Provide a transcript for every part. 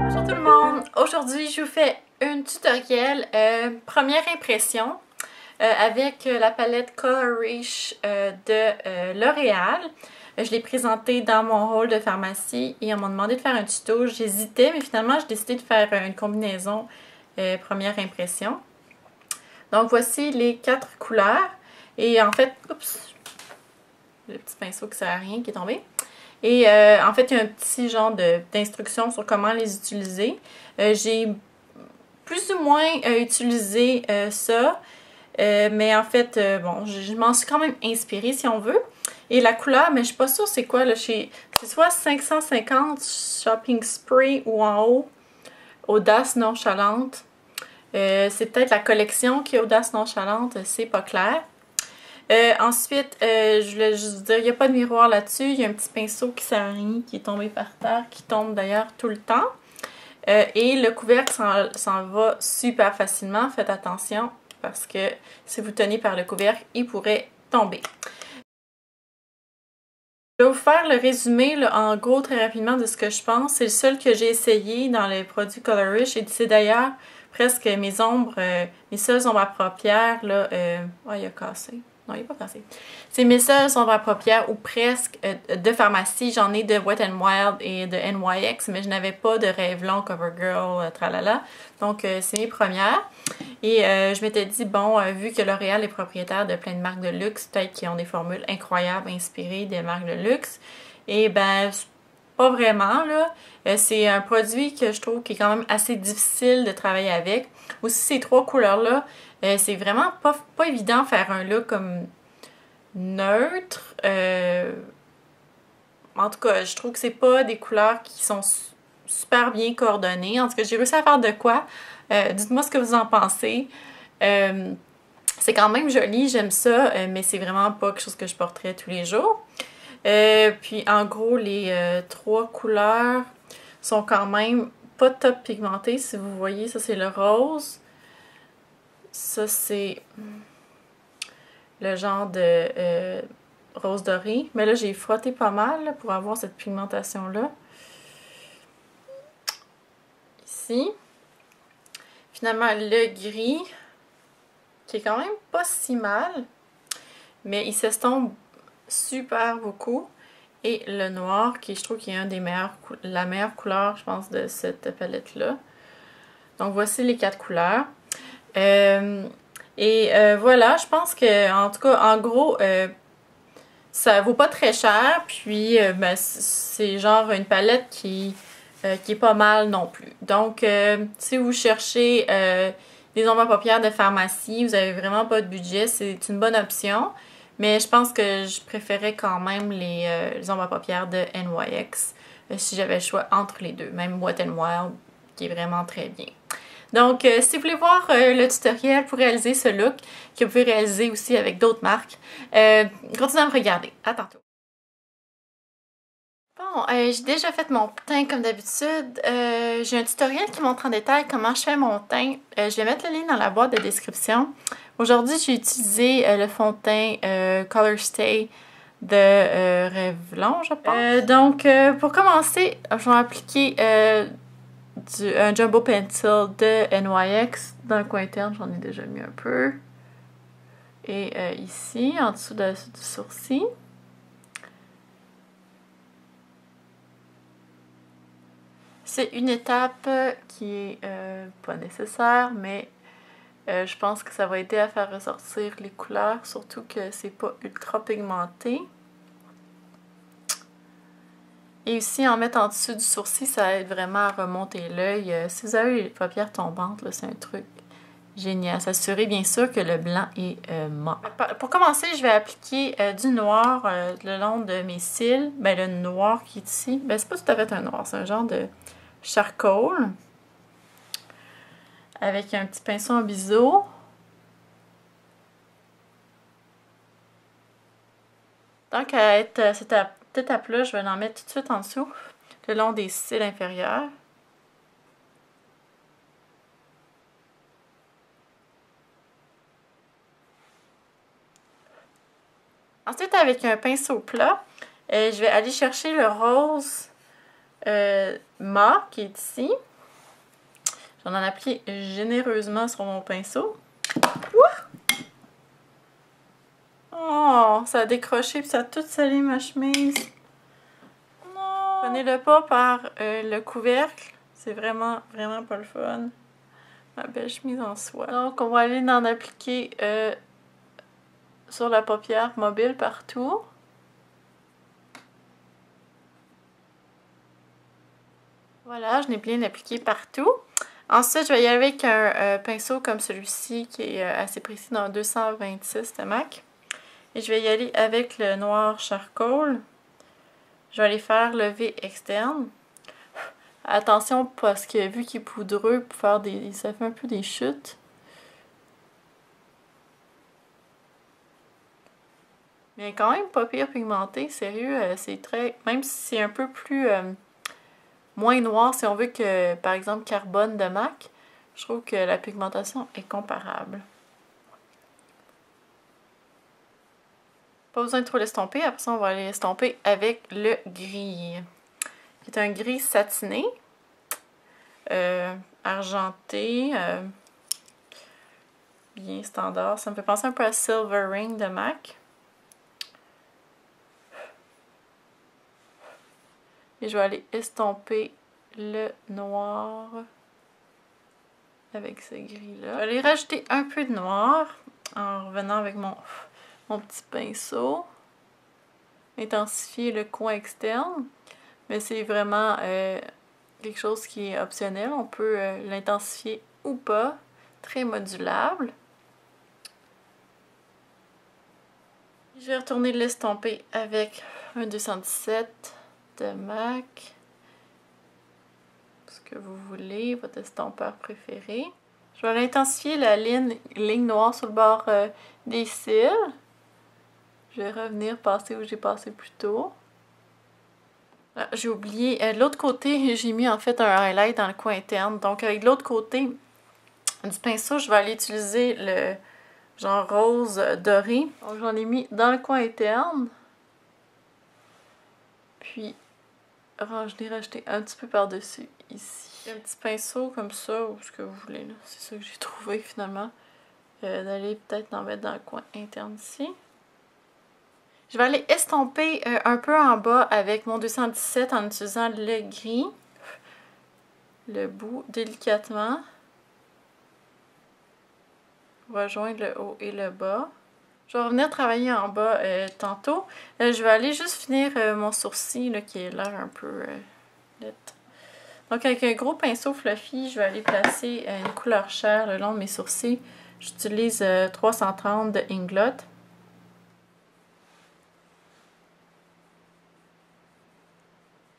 Bonjour tout le monde! Aujourd'hui, je vous fais un tutoriel première impression avec la palette Colorish de L'Oréal. Je l'ai présentée dans mon hall de pharmacie et on m'a demandé de faire un tuto. J'hésitais, mais finalement, j'ai décidé de faire une combinaison première impression. Donc, voici les 4 couleurs. Et en fait, oups, le petit pinceau qui sert à rien qui est tombé. Et en fait, il y a un petit genre d'instruction sur comment les utiliser. J'ai plus ou moins utilisé ça, mais en fait, bon, je m'en suis quand même inspirée si on veut. Et la couleur, mais je suis pas sûre c'est quoi, là, c'est soit 550 Shopping Spray ou en haut, Audace Nonchalante. C'est peut-être la collection qui est Audace Nonchalante, c'est pas clair. Ensuite, je voulais juste dire, il n'y a pas de miroir là-dessus. Il y a un petit pinceau qui sert à rien, qui est tombé par terre, qui tombe d'ailleurs tout le temps. Et le couvercle s'en va super facilement. Faites attention parce que si vous tenez par le couvercle, il pourrait tomber. Je vais vous faire le résumé là, en gros très rapidement de ce que je pense. C'est le seul que j'ai essayé dans les produits Colorish et c'est d'ailleurs presque mes ombres, mes seules ombres à paupières. Là, oh, il a cassé. Non, il n'est pas cassé. C'est mes seules ombres à paupières ou presque de pharmacie. J'en ai de Wet n Wild et de NYX, mais je n'avais pas de Revlon, CoverGirl, tralala. Donc, c'est mes premières. Et je m'étais dit, bon, vu que L'Oréal est propriétaire de plein de marques de luxe, peut-être qu'ils ont des formules incroyables inspirées des marques de luxe. Et ben, pas vraiment, là. C'est un produit que je trouve qui est quand même assez difficile de travailler avec. Aussi, ces 3 couleurs-là, c'est vraiment pas évident de faire un look comme neutre. En tout cas, je trouve que c'est pas des couleurs qui sont super bien coordonnées. En tout cas, j'ai réussi à faire de quoi. Dites-moi ce que vous en pensez. C'est quand même joli, j'aime ça, mais c'est vraiment pas quelque chose que je porterais tous les jours. Puis en gros, les 3 couleurs sont quand même pas top pigmentées. Si vous voyez, ça c'est le rose. Ça c'est le genre de rose doré. Mais là, j'ai frotté pas mal là, pour avoir cette pigmentation-là. Ici. Finalement, le gris, qui est quand même pas si mal. Mais il s'estompe super beaucoup. Et le noir, qui je trouve qui est la meilleure couleur, je pense, de cette palette-là. Donc, voici les 4 couleurs. Voilà, je pense que, en tout cas, en gros, ça vaut pas très cher. Puis, ben, c'est genre une palette qui est pas mal non plus. Donc, si vous cherchez des ombres à paupières de pharmacie, vous avez vraiment pas de budget, c'est une bonne option. Mais je pense que je préférais quand même les ombres à paupières de NYX si j'avais le choix entre les deux. Même Wet n Wild qui est vraiment très bien. Donc, si vous voulez voir le tutoriel pour réaliser ce look, que vous pouvez réaliser aussi avec d'autres marques, continuez à me regarder. À tantôt. Bon, j'ai déjà fait mon teint comme d'habitude. J'ai un tutoriel qui montre en détail comment je fais mon teint. Je vais mettre le lien dans la boîte de description. Aujourd'hui, j'ai utilisé le fond de teint Color Stay de Revlon, je pense. Donc, pour commencer, je vais appliquer un Jumbo Pencil de NYX dans le coin interne. J'en ai déjà mis un peu. Et ici, en dessous du sourcil. C'est une étape qui est pas nécessaire, mais je pense que ça va aider à faire ressortir les couleurs, surtout que c'est pas ultra pigmenté. Et aussi, en mettre en dessous du sourcil, ça aide vraiment à remonter l'œil. Si vous avez les paupières tombantes, c'est un truc génial. S'assurer bien sûr que le blanc est mort. Pour commencer, je vais appliquer du noir le long de mes cils. Ben, le noir qui est ici, ben, c'est pas tout à fait un noir, c'est un genre de charcoal avec un petit pinceau en biseau. Donc, à être cette étape-là, je vais en mettre tout de suite en dessous, le long des cils inférieurs. Ensuite, avec un pinceau plat, je vais aller chercher le rose mat qui est ici. J'en ai appliqué généreusement sur mon pinceau. Ouh! Oh, ça a décroché puis ça a tout salé ma chemise. Non! Prenez-le pas par le couvercle. C'est vraiment, vraiment pas le fun. Ma belle chemise en soie. Donc, on va aller en appliquer sur la paupière mobile partout. Voilà, je l'ai bien appliqué partout. Ensuite, je vais y aller avec un pinceau comme celui-ci qui est assez précis dans 226 de MAC. Et je vais y aller avec le noir charcoal. Je vais aller faire le V externe. Attention parce que vu qu'il est poudreux, pour faire ça fait un peu des chutes. Mais quand même pas pire pigmenté, sérieux, c'est très... Même si c'est un peu plus... moins noir, si on veut que, par exemple, Carbone de MAC, je trouve que la pigmentation est comparable. Pas besoin de trop l'estomper, après ça on va aller l'estomper avec le gris. Qui est un gris satiné, argenté, bien standard. Ça me fait penser un peu à Silver Ring de MAC. Et je vais aller estomper le noir avec ce gris-là. Je vais aller rajouter un peu de noir en revenant avec mon petit pinceau. Intensifier le coin externe. Mais c'est vraiment quelque chose qui est optionnel. On peut l'intensifier ou pas. Très modulable. Je vais retourner l'estomper avec un 217 de MAC. Ce que vous voulez, votre estompeur préféré. Je vais intensifier la ligne noire sur le bord des cils. Je vais revenir passer où j'ai passé plus tôt. J'ai oublié, de l'autre côté, j'ai mis en fait un highlight dans le coin interne. Donc avec l'autre côté du pinceau, je vais aller utiliser le genre rose doré. Donc j'en ai mis dans le coin interne. Puis je l'ai rajouté un petit peu par-dessus ici. Un petit pinceau comme ça, ou ce que vous voulez. C'est ça que j'ai trouvé finalement. D'aller peut-être en mettre dans le coin interne ici. Je vais aller estomper un peu en bas avec mon 217 en utilisant le gris. Le bout délicatement. Rejoindre le haut et le bas. Je vais revenir travailler en bas tantôt. Je vais aller juste finir mon sourcil là, qui a l'air un peu net. Donc avec un gros pinceau fluffy, je vais aller placer une couleur chair le long de mes sourcils. J'utilise 330 de Inglot.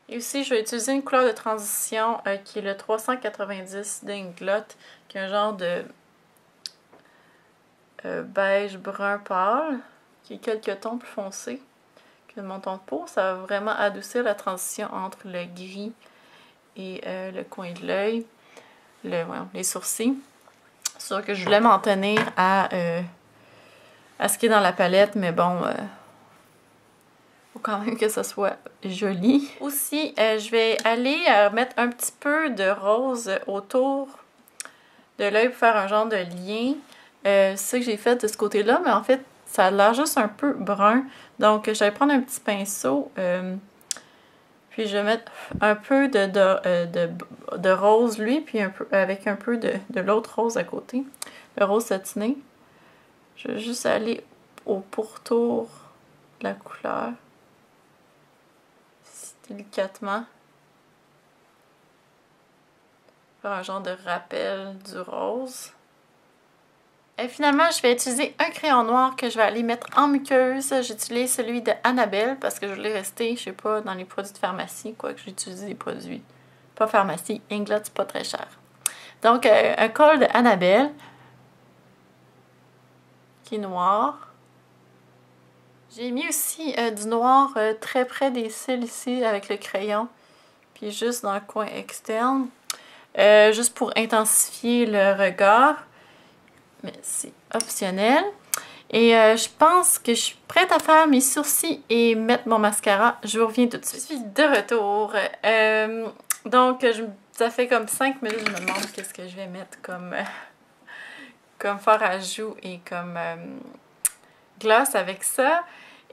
Et aussi, je vais utiliser une couleur de transition qui est le 390 d'Inglot, qui est un genre de beige brun pâle, qui est quelques tons plus foncés que mon ton de peau. Ça va vraiment adoucir la transition entre le gris et le coin de l'œil, les sourcils. C'est sûr que je voulais m'en tenir à ce qui est dans la palette, mais bon... faut quand même que ça soit joli. Aussi, je vais aller mettre un petit peu de rose autour de l'œil pour faire un genre de lien. C'est ça que j'ai fait de ce côté-là, mais en fait, ça a l'air juste un peu brun. Donc, je vais prendre un petit pinceau, puis je vais mettre un peu de rose, lui, puis avec un peu de l'autre rose à côté, le rose satiné. Je vais juste aller au pourtour de la couleur. Délicatement. Faire un genre de rappel du rose. Et finalement, je vais utiliser un crayon noir que je vais aller mettre en muqueuse. J'utilise celui de Annabelle parce que je voulais rester, je sais pas, dans les produits de pharmacie, quoique j'utilise des produits. Pas pharmacie, Inglot, c'est pas très cher. Donc, un col de Annabelle qui est noir. J'ai mis aussi du noir très près des cils ici avec le crayon. Puis juste dans le coin externe. Juste pour intensifier le regard. Mais c'est optionnel. Et je pense que je suis prête à faire mes sourcils et mettre mon mascara. Je vous reviens tout de suite. Je suis de retour. Donc, Ça fait comme 5 minutes que je me demande qu'est-ce que je vais mettre comme, comme fard à joues et comme gloss avec ça.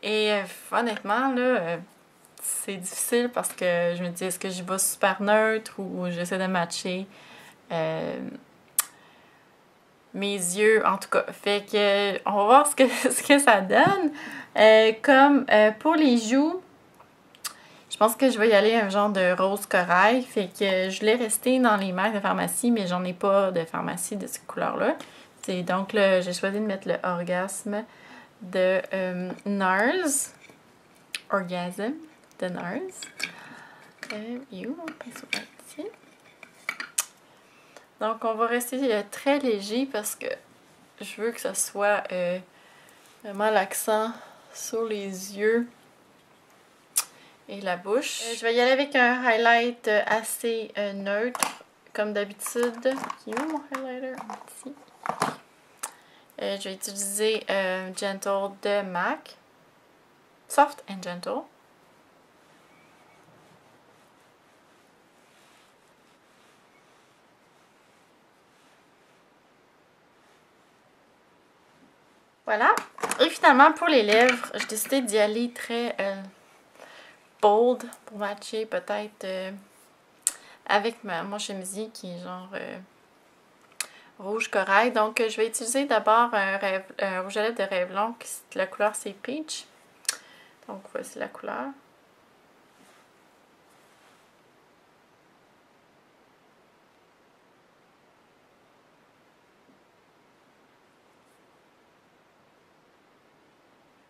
Et honnêtement, là, c'est difficile parce que je me dis, est-ce que j'y vais super neutre ou j'essaie de matcher mes yeux, en tout cas. Fait que, on va voir ce que ça donne. Comme pour les joues, je pense que je vais y aller un genre de rose corail. Fait que je l'ai resté dans les marques de pharmacie, mais j'en ai pas de pharmacie de cette couleur-là. Donc là, j'ai choisi de mettre le Orgasme de NARS. Orgasm de NARS. On pinceau ici. Donc on va rester très léger parce que je veux que ça soit vraiment l'accent sur les yeux et la bouche. Je vais y aller avec un highlight assez neutre, comme d'habitude. Qui est où mon highlighter? Ici. Je vais utiliser Gentle de MAC. Soft and Gentle. Voilà. Et finalement, pour les lèvres, j'ai décidé d'y aller très bold pour matcher peut-être avec mon chemisier qui est genre rouge corail. Donc, je vais utiliser d'abord un rouge à lèvres de Revlon. La couleur, c'est Peach. Donc, voici la couleur.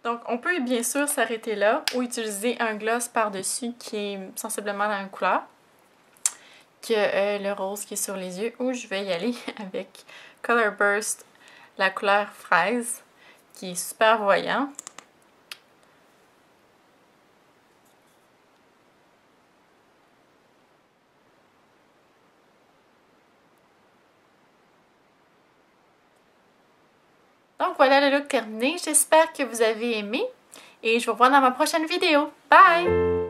Donc, on peut bien sûr s'arrêter là ou utiliser un gloss par-dessus qui est sensiblement la même couleur que le rose qui est sur les yeux, ou je vais y aller avec Color Burst, la couleur fraise, qui est super voyant. Donc voilà le look terminé, j'espère que vous avez aimé et je vous revois dans ma prochaine vidéo. Bye!